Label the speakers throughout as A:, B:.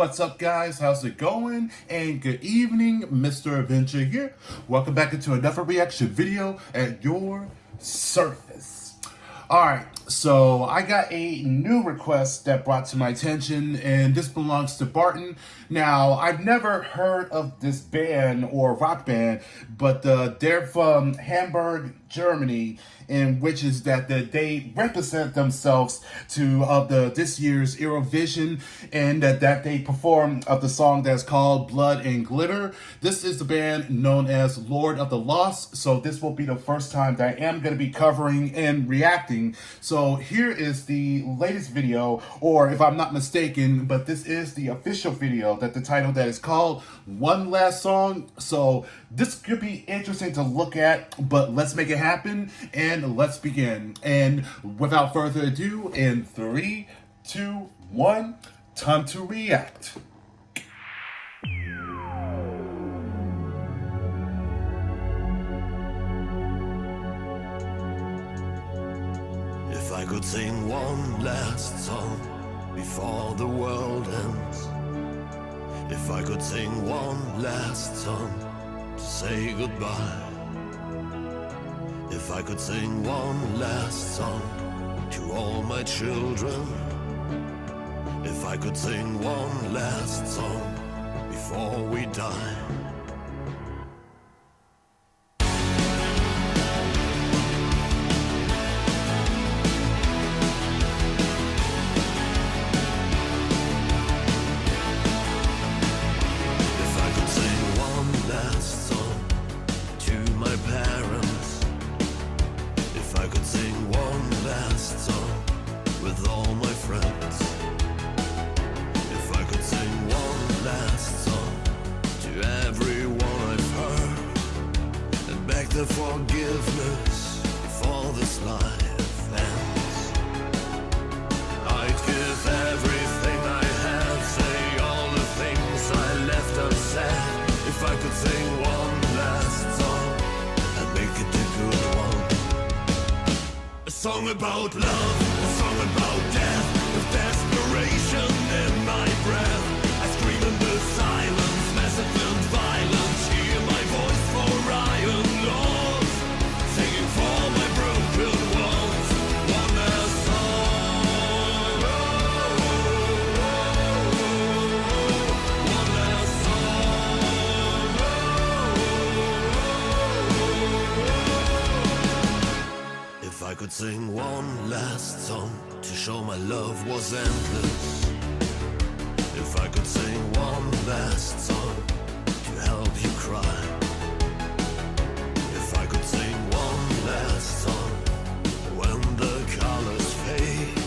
A: What's up, guys? How's it going? And good evening, Mr. Adventure here. Welcome back into another reaction video at your service. Alright, so I got a new request that brought to my attention, and this belongs to Barton. Now, I've never heard of this band or rock band, but they're from Hamburg, Germany, in which is that they represent themselves to this year's Eurovision, and that they perform of the song that's called Blood and Glitter. This is the band known as Lord of the Lost, so this will be the first time that I am going to be covering and reacting. So here is the latest video, or if I'm not mistaken, but this is the official video that the title that is called One Last Song. So this could be interesting to look at, but let's make it happen and let's begin. And without further ado, in 3, 2, 1, time to react.
B: If I could sing one last song before the world ends, if I could sing one last song to say goodbye, if I could sing one last song to all my children, if I could sing one last song before we die. The forgiveness before this life ends. I'd give everything I have, say all the things I left unsaid. If I could sing one last song and make it a good one. A song about love, a song about death, with desperation in my breath. I scream in the silence, massive and violent. Hear my voice for Ryan. If I could sing one last song to show my love was endless, if I could sing one last song to help you cry, if I could sing one last song when the colors fade,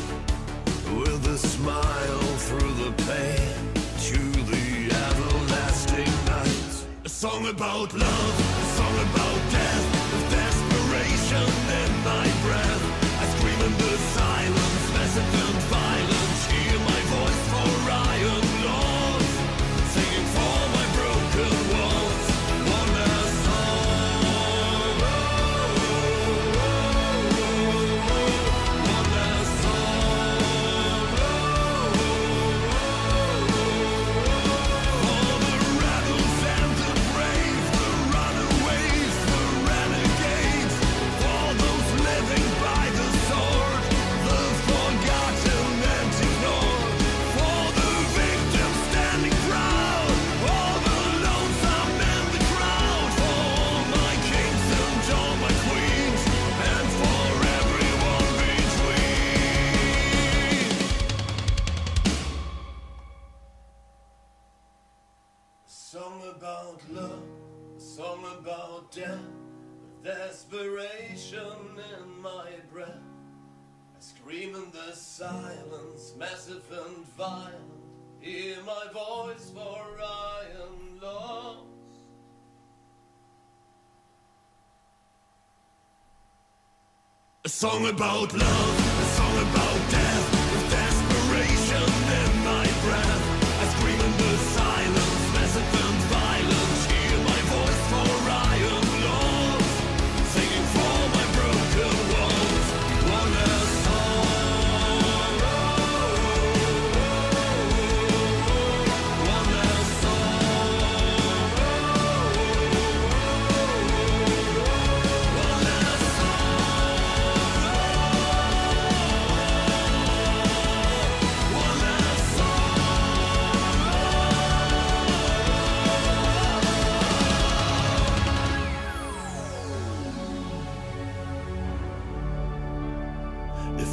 B: with a smile through the pain to the everlasting night. A song about love, a song about death, with desperation in my breath. I scream in the silence, massive and violent. Hear my voice for Ryan Laws, singing for my broken walls. One last song, one last song, for the rebels and the brave, the runaways, the renegades, for those living by the sword, the forgotten and ignored, for the victims standing proud, all the lonesome in the crowd, for all my kings and all my queens, and for everyone between. A song about love, a song about death, with desperation in my breath. I scream in the silence, massive and violent. Hear my voice for Ryan Laws. A song about love, a song about death, with desperation in my breath. I scream in the silence, massive and violent. Hear my voice for Ryan Laws, singing for my broken walls. One last song.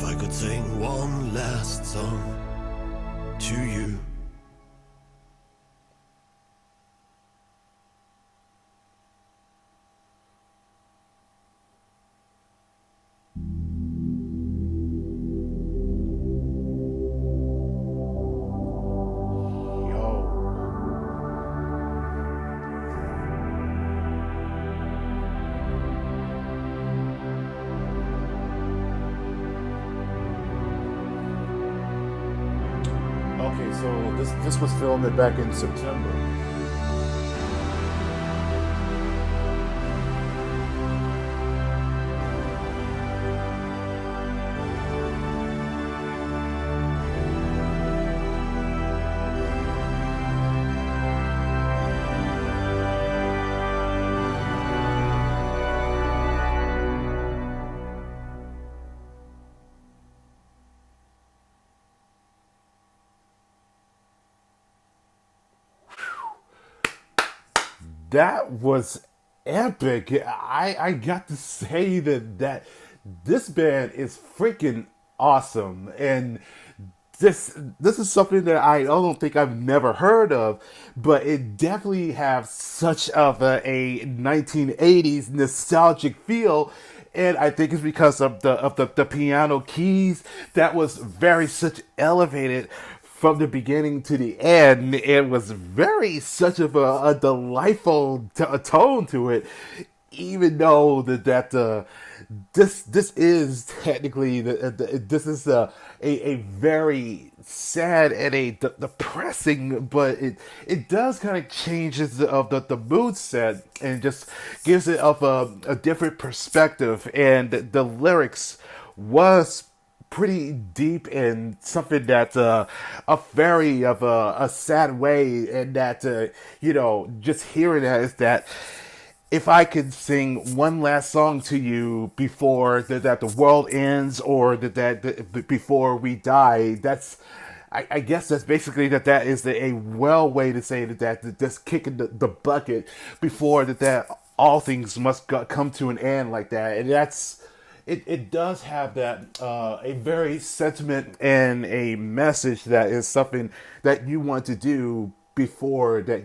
B: if I could sing one last song to you.
A: Okay, so this was filmed back in September. That was epic. I got to say that this band is freaking awesome, and this is something that I don't think I've never heard of, but it definitely has such of a 1980s nostalgic feel. And I think it's because of the piano keys that was very such elevated from the beginning to the end. It was very such of a delightful tone to it, even though this is technically this is a very sad and a depressing, but it does kind of changes of the mood set and just gives it of a different perspective, and the lyrics was pretty deep and something that a very of a sad way, and that just hearing that is that if I could sing one last song to you before that the world ends, or that before we die, I guess that's basically that is a well way to say that just kicking the bucket before that all things must come to an end like that. And it does have that a very sentiment and a message that is something that you want to do before that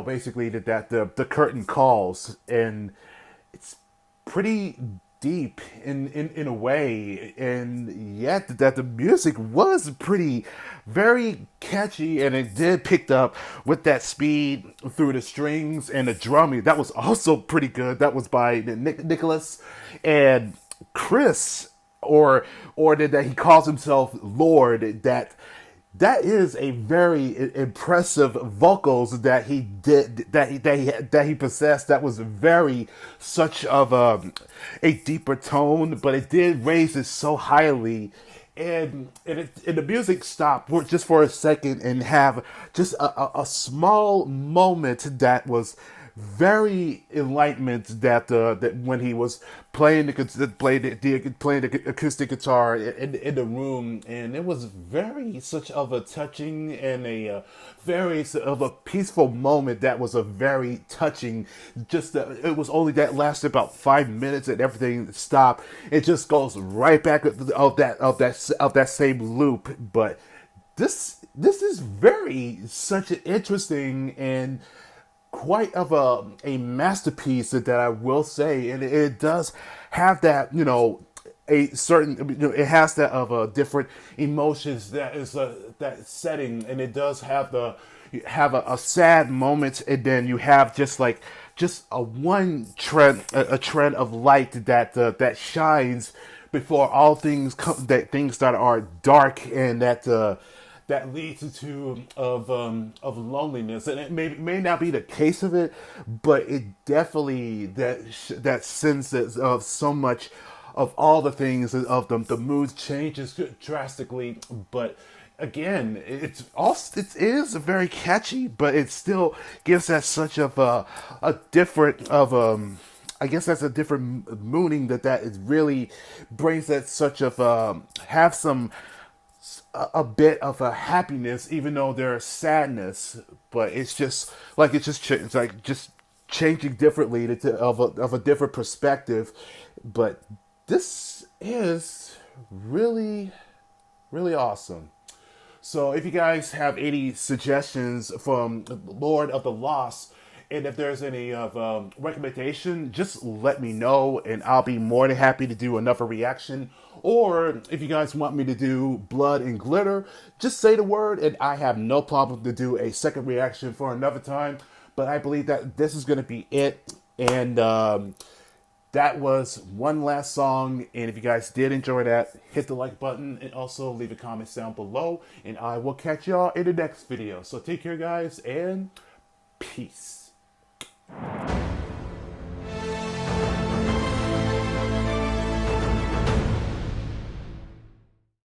A: basically that the curtain calls. And it's pretty deep in a way, and yet that the music was pretty very catchy, and it did pick up with that speed through the strings and the drumming. That was also pretty good. That was by Nicholas and Chris, or that he calls himself Lord. That is a very impressive vocals that he did, that he possessed. That was very such of a deeper tone, but it did raise it so highly. And the music stopped just for a second and have just a small moment that was very enlightenment, that when he was playing the acoustic guitar in the room, and it was very such of a touching and a very of a peaceful moment. That was a very touching. Just it was only that lasted about 5 minutes, and everything stopped. It just goes right back of that same loop. But this is very such an interesting and quite of a masterpiece that I will say. And it does have that, a certain, it has that of a different emotions that is that setting, and it does have a sad moment, and then you have just a one trend, a trend of light that shines before all things come, that things that are dark, and that leads to of loneliness. And it may not be the case of it, but it definitely that sense of so much of all the things of the mood changes drastically. But again, it is very catchy, but it still gives that such of a different of I guess that's a different mooning that is really brings that such of have some a bit of a happiness, even though there's sadness. But it's just like it's like just changing differently of a different perspective. But this is really, really awesome. So if you guys have any suggestions from Lord of the Lost, and if there's any of recommendation, just let me know, and I'll be more than happy to do another reaction. Or if you guys want me to do Blood and Glitter, just say the word, and I have no problem to do a second reaction for another time. But I believe that this is going to be it, and that was one last song, and if you guys did enjoy that, hit the like button and also leave a comment down below, and I will catch y'all in the next video. So take care, guys, and peace.